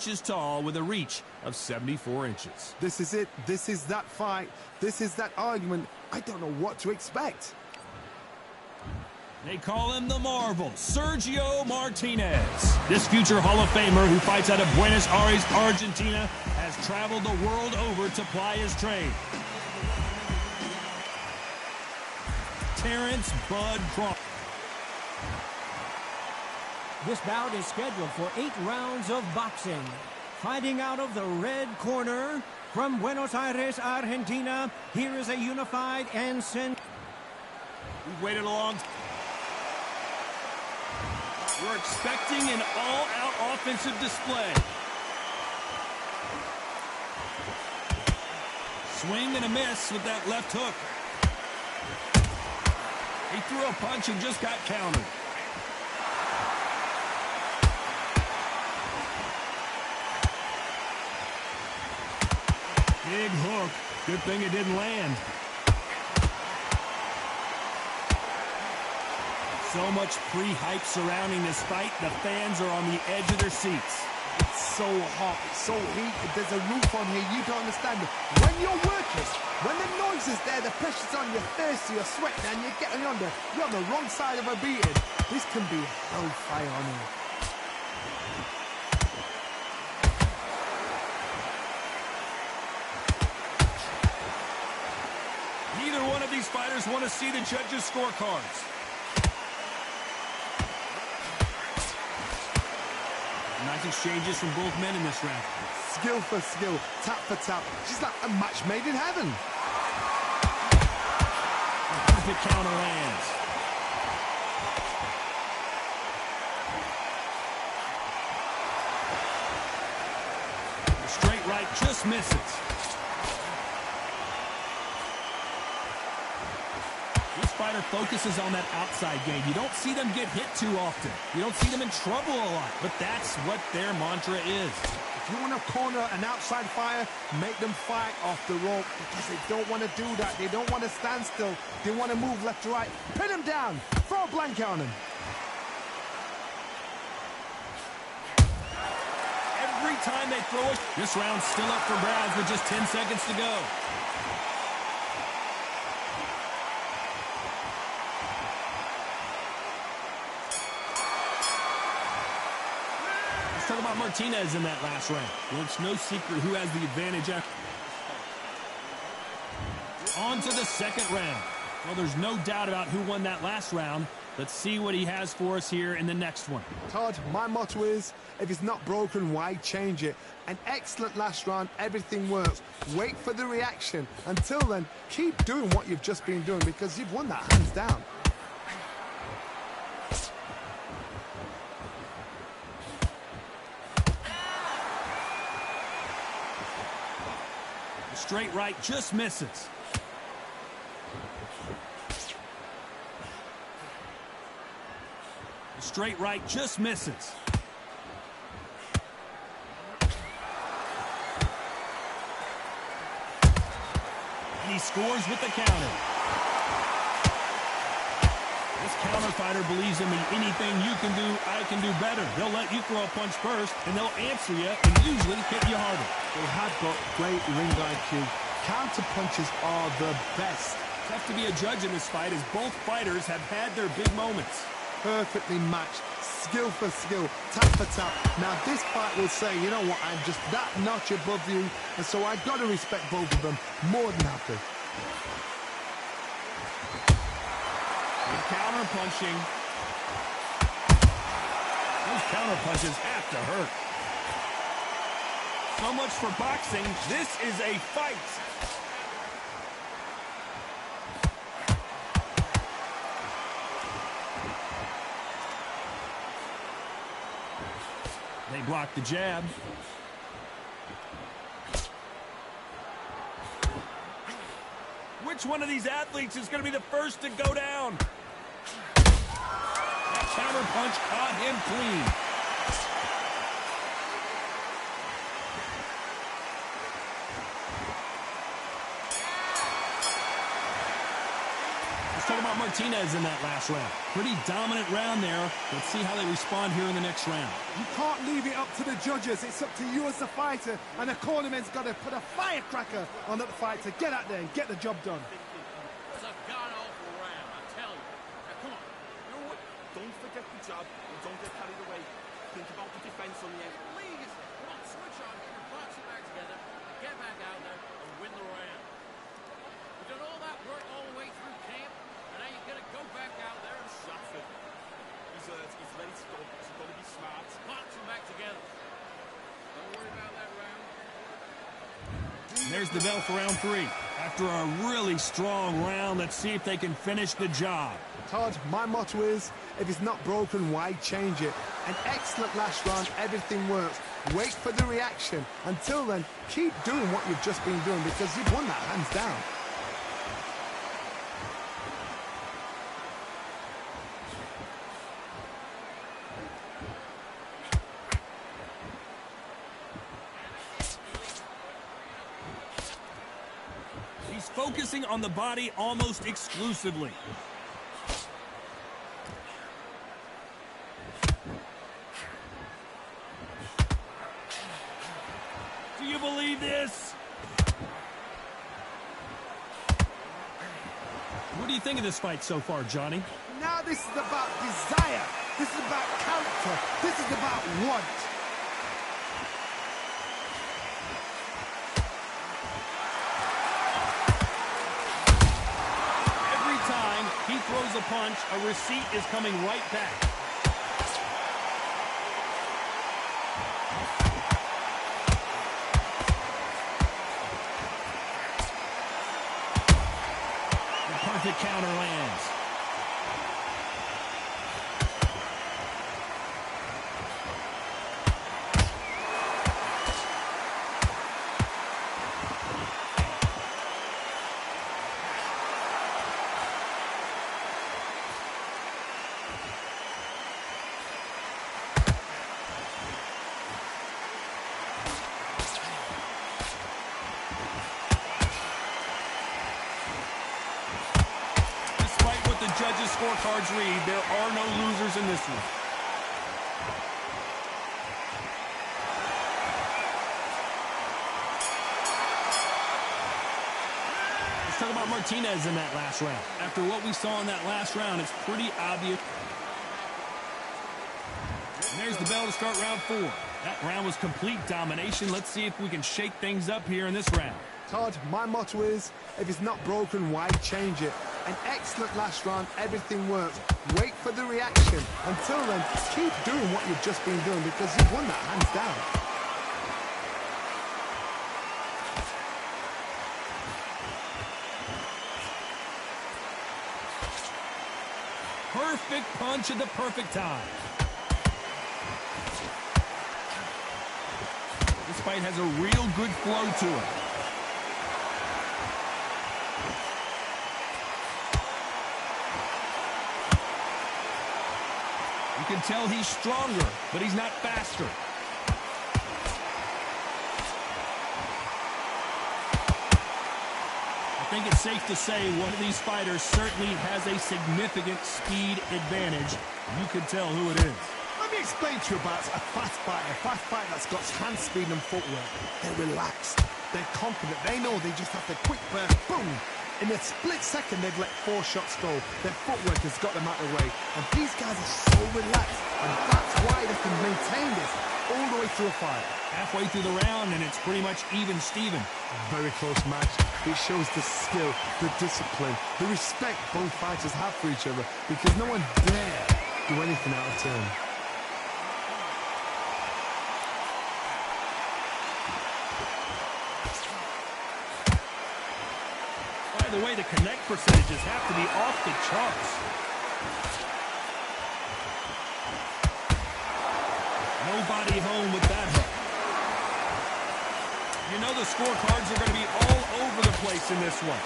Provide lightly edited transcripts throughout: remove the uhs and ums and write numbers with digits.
inches tall with a reach of 74 inches. This is it. This is that fight. This is that argument. I don't know what to expect. They call him the Marvel, Sergio Martinez. This future Hall of Famer who fights out of Buenos Aires, Argentina, has traveled the world over to ply his trade. Terrence Bud Crawford. This bout is scheduled for 8 rounds of boxing. Fighting out of the red corner from Buenos Aires, Argentina, here is a unified and We've waited a long time. We're expecting an all-out offensive display. Swing and a miss with that left hook. He threw a punch and just got countered. Big hook. Good thing it didn't land. So much pre-hype surrounding this fight. The fans are on the edge of their seats. It's so hot. It's so heated. There's a roof on here. You don't understand it. When you're working, when the noise is there, the pressure's on, you're thirsty, you're sweating, and you're getting under. You're on the wrong side of a beating. This can be hellfire on here. Neither one of these fighters want to see the judges' scorecards. Nice exchanges from both men in this round. Skill for skill, tap for tap. She's like a match made in heaven. Perfect counter lands. The straight right just misses. This fighter focuses on that outside game. You don't see them get hit too often. You don't see them in trouble a lot. But that's what their mantra is. If you want to corner an outside fighter, make them fight off the rope because they don't want to do that. They don't want to stand still. They want to move left to right. Pin them down. Throw a blanket on them. Every time they throw it, this round's still up for grabs with just 10 seconds to go. Talk about Martinez in that last round. Well, it's no secret who has the advantage after. On to the second round. Well, there's no doubt about who won that last round. Let's see what he has for us here in the next one. Todd, my motto is, if it's not broken, why change it? An excellent last round, everything works. Wait for the reaction. Until then, keep doing what you've just been doing because you've won that hands down. Straight right just misses. The straight right just misses. And he scores with the counter. This counter fighter believes in me. Anything you can do, I can do better. They'll let you throw a punch first, and they'll answer you and usually hit you harder. They have got great ring IQ. Counter punches are the best. Tough to be a judge in this fight as both fighters have had their big moments. Perfectly matched. Skill for skill. Tap for tap. Now this fight will say, you know what, I'm just that notch above you, and so I've got to respect both of them. More than happy. Counter punching. Those counter punches have to hurt. So much for boxing. This is a fight. They block the jab. Which one of these athletes is going to be the first to go down? That counter punch caught him clean. Let's talk about Martinez in that last round. Pretty dominant round there. Let's see how they respond here in the next round. You can't leave it up to the judges. It's up to you as the fighter, and the cornerman's got to put a firecracker on the fight to get out there and get the job done. It's a god-awful round, I tell you. Now, come on. You're what? Don't forget the jab and don't get carried away. Think about the defense on the end. Please, come on, switch on, get your boxing back together, get back out there, and win the round. You've done all that work all the way through camp, and now you're going to go back out there and That's it. He's ready to go. He's got to be smart. box them back together. Don't worry about that round. And there's the bell for round 3. After a really strong round, let's see if they can finish the job. Todd, my motto is, if it's not broken, why change it? An excellent last round, everything works. Wait for the reaction. Until then, keep doing what you've just been doing because you've won that hands down. He's focusing on the body almost exclusively. Do you believe this? What do you think of this fight so far, Johnny? Now this is about desire. This is about character. This is about want. Every time he throws a punch, a receipt is coming right back. The counter lands. The judges' scorecards read, there are no losers in this one. Let's talk about Martinez in that last round. After what we saw in that last round, it's pretty obvious. And there's the bell to start round 4. That round was complete domination. Let's see if we can shake things up here in this round. Todd, my motto is, if it's not broken, why change it? An excellent last round, everything works. Wait for the reaction. Until then, keep doing what you've just been doing because you've won that hands down. Perfect punch at the perfect time. This fight has a real good flow to it. You can tell he's stronger, but he's not faster. I think it's safe to say one of these fighters certainly has a significant speed advantage. You can tell who it is. Let me explain to you about a fast fighter that's got hand speed and footwork. They're relaxed, they're confident, they know they just have to quick burst, boom! In a split second, they've let 4 shots go. Their footwork has got them out of the way. And these guys are so relaxed, and that's why they can maintain this all the way through a fight. Halfway through the round, and it's pretty much even-Steven. Very close match. It shows the skill, the discipline, the respect both fighters have for each other, because no one dare do anything out of turn. By the way, the connect percentages have to be off the charts. Nobody home with that hook. You know the scorecards are going to be all over the place in this one.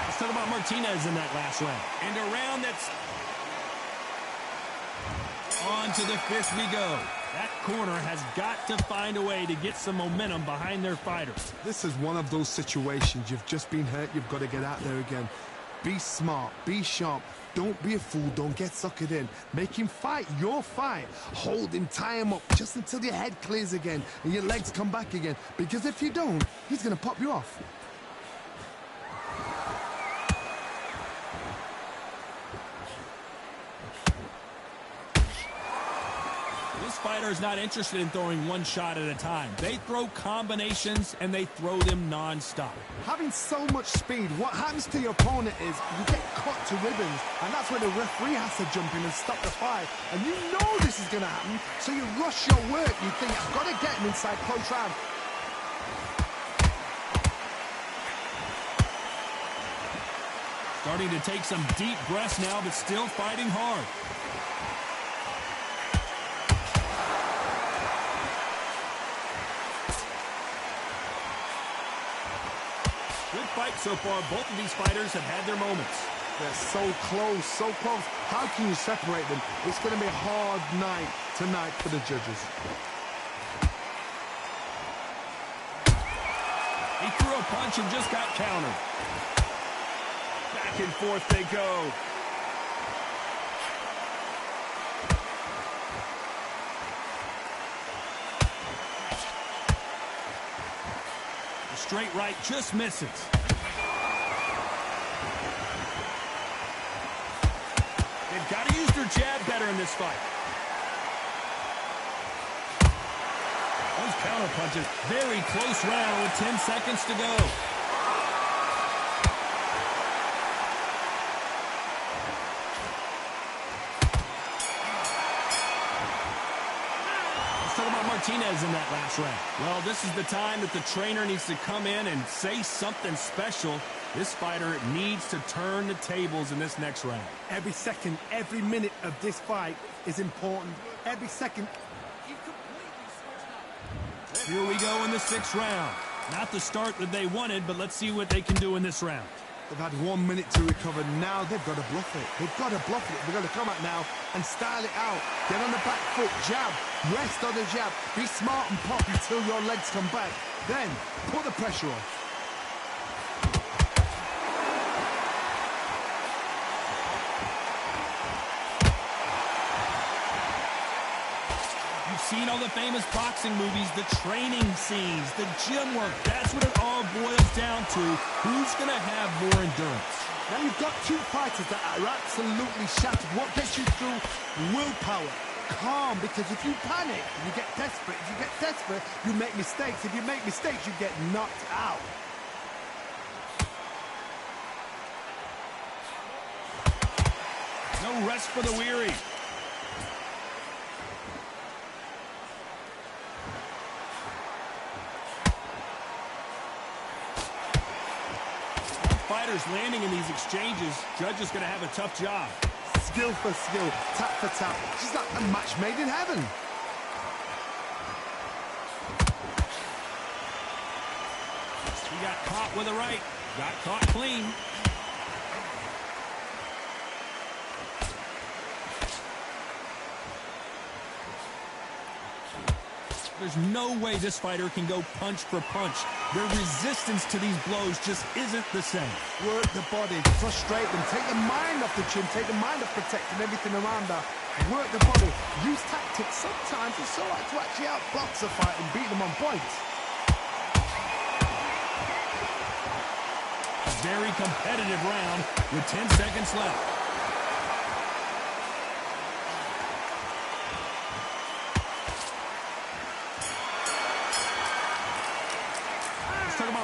Let's talk about Martinez in that last round. And a round that's on to the 5th we go. That corner has got to find a way to get some momentum behind their fighter. This is one of those situations. You've just been hurt. You've got to get out there again. Be smart. Be sharp. Don't be a fool. Don't get suckered in. Make him fight your fight. Hold him. Tie him up just until your head clears again and your legs come back again. Because if you don't, he's going to pop you off. This fighter is not interested in throwing one shot at a time. They throw combinations, and they throw them non-stop. Having so much speed, what happens to your opponent is you get cut to ribbons, and that's where the referee has to jump in and stop the fight. And you know this is going to happen, so you rush your work. You think, I've got to get him inside close round. Starting to take some deep breaths now, but still fighting hard. Good fight so far. Both of these fighters have had their moments. They're so close, so close. How can you separate them? It's going to be a hard night tonight for the judges. He threw a punch and just got countered. Back and forth they go. The straight right just misses. They've got to use their jab better in this fight. Those counter punches. Very close round with 10 seconds to go. Martinez in that last round. Well, this is the time that the trainer needs to come in and say something special. This fighter needs to turn the tables in this next round. Every second, every minute of this fight is important. Every second. Here we go in the 6th round. Not the start that they wanted, but let's see what they can do in this round. They've had 1 minute to recover. Now they've got to bluff it. They've got to bluff it. They've got to come out now and style it out. Get on the back foot, jab, rest on the jab. Be smart and pop until your legs come back. Then put the pressure on. You've seen all the famous boxing movies, the training scenes, the gym work. That's what it all boils down to. Who's going to have more endurance? Now you've got two fighters that are absolutely shattered. What gets you through? Willpower. Calm, because if you panic, you get desperate. If you get desperate, you make mistakes. If you make mistakes, you get knocked out. No rest for the weary. Fighters landing in these exchanges. Judge is going to have a tough job. Skill for skill, tap for tap. She's like a match made in heaven. He got caught with a right. Got caught clean. There's no way this fighter can go punch for punch. Their resistance to these blows just isn't the same. Work the body, frustrate them, take the mind off the chin, take the mind off protecting everything around her. Work the body, use tactics. Sometimes it's all right to actually outbox a fight and beat them on points. A very competitive round with 10 seconds left.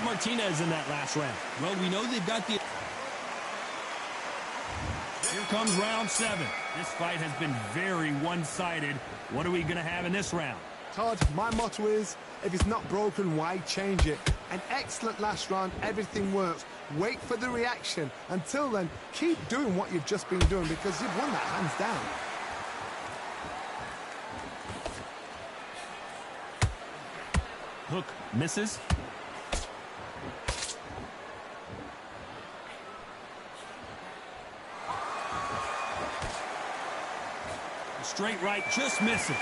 Martinez in that last round. Well, we know they've got the... Here comes round 7. This fight has been very one-sided. What are we going to have in this round? Todd, my motto is, if it's not broken, why change it? An excellent last round, everything works. Wait for the reaction. Until then, keep doing what you've just been doing because you've won that hands down. Hook misses. Straight right just misses.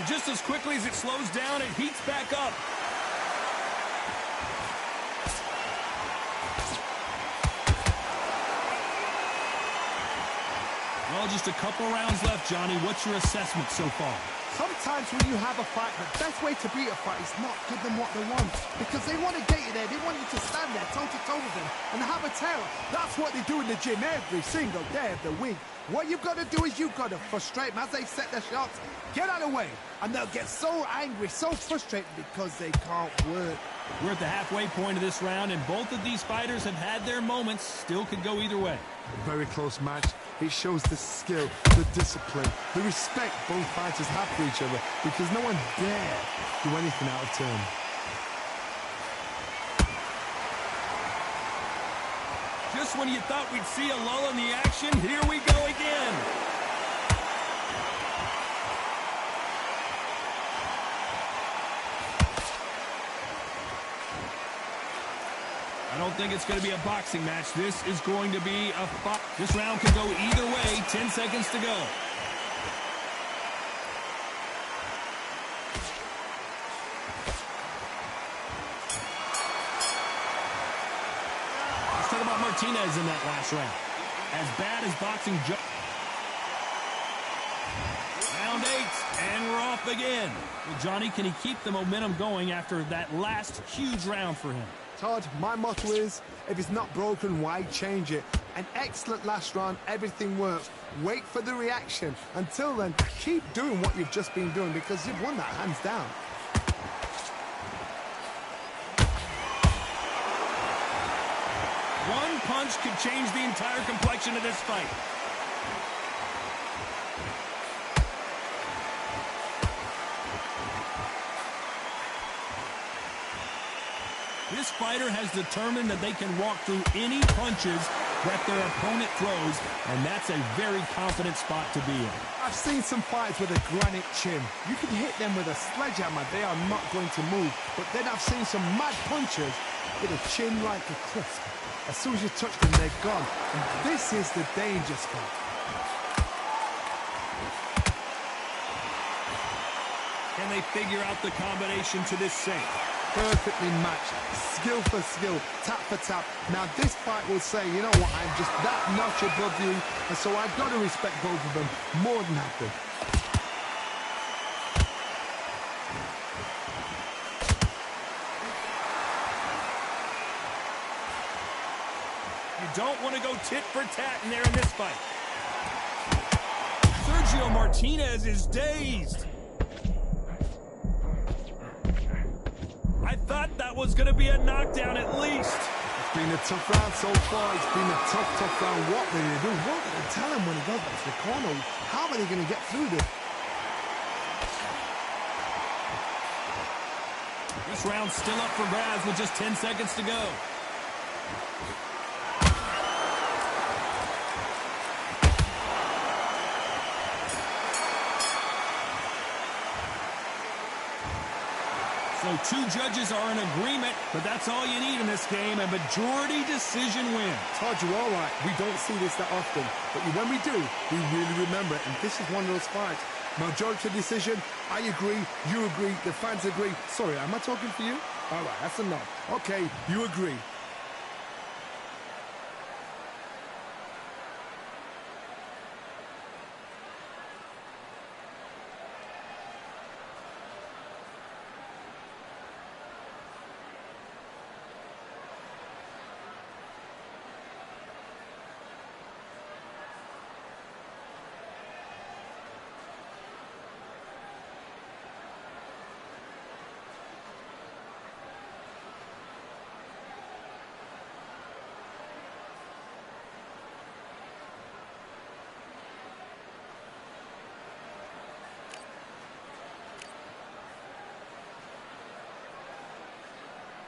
And just as quickly as it slows down, it heats back up. Well, just a couple rounds left, Johnny. What's your assessment so far? Sometimes when you have a fight, the best way to beat a fight is not give them what they want. Because they want to get you there. They want you to stand there toe-to-toe with them and have a terror. That's what they do in the gym every single day of the week. What you've got to do is you've got to frustrate them as they set their shots. Get out of the way. And they'll get so angry, so frustrated because they can't work. We're at the halfway point of this round, and both of these fighters have had their moments. Still could go either way. A very close match. It shows the skill, the discipline, the respect both fighters have for each other because no one dare do anything out of turn. Just when you thought we'd see a lull in the action, here we go again. I don't think it's going to be a boxing match. This is going to be a fight. This round could go either way. 10 seconds to go. Let's talk about Martinez in that last round. As bad as boxing. Round 8, and we're off again. Well, Johnny, can he keep the momentum going after that last huge round for him? Todd, my motto is, if it's not broken, why change it? An excellent last round, everything works. Wait for the reaction. Until then, keep doing what you've just been doing because you've won that hands down. One punch could change the entire complexion of this fight. This fighter has determined that they can walk through any punches that their opponent throws, and that's a very confident spot to be in. I've seen some fighters with a granite chin. You can hit them with a sledgehammer, they are not going to move. But then I've seen some mad punchers with a chin like a cliff. As soon as you touch them, they're gone. And this is the danger spot. Can they figure out the combination to this save? Perfectly matched, skill for skill, tap for tap. Now this fight will say, you know what, I'm just that notch above you, and so I've got to respect both of them more than happy. You don't want to go tit for tat in there in this fight. Sergio Martinez is dazed. I thought that was going to be a knockdown at least. It's been a tough round so far. It's been a tough round. What will they do? What will they tell him when he goes back to the corner? How are they going to get through this? This round's still up for grabs with just 10 seconds to go. So 2 judges are in agreement, but that's all you need in this game. A majority decision win. Todd, you're all right. We don't see this that often. But when we do, we really remember it. And this is one of those fights. Majority decision, I agree, you agree, the fans agree. Sorry, am I talking for you? All right, that's enough. Okay, you agree.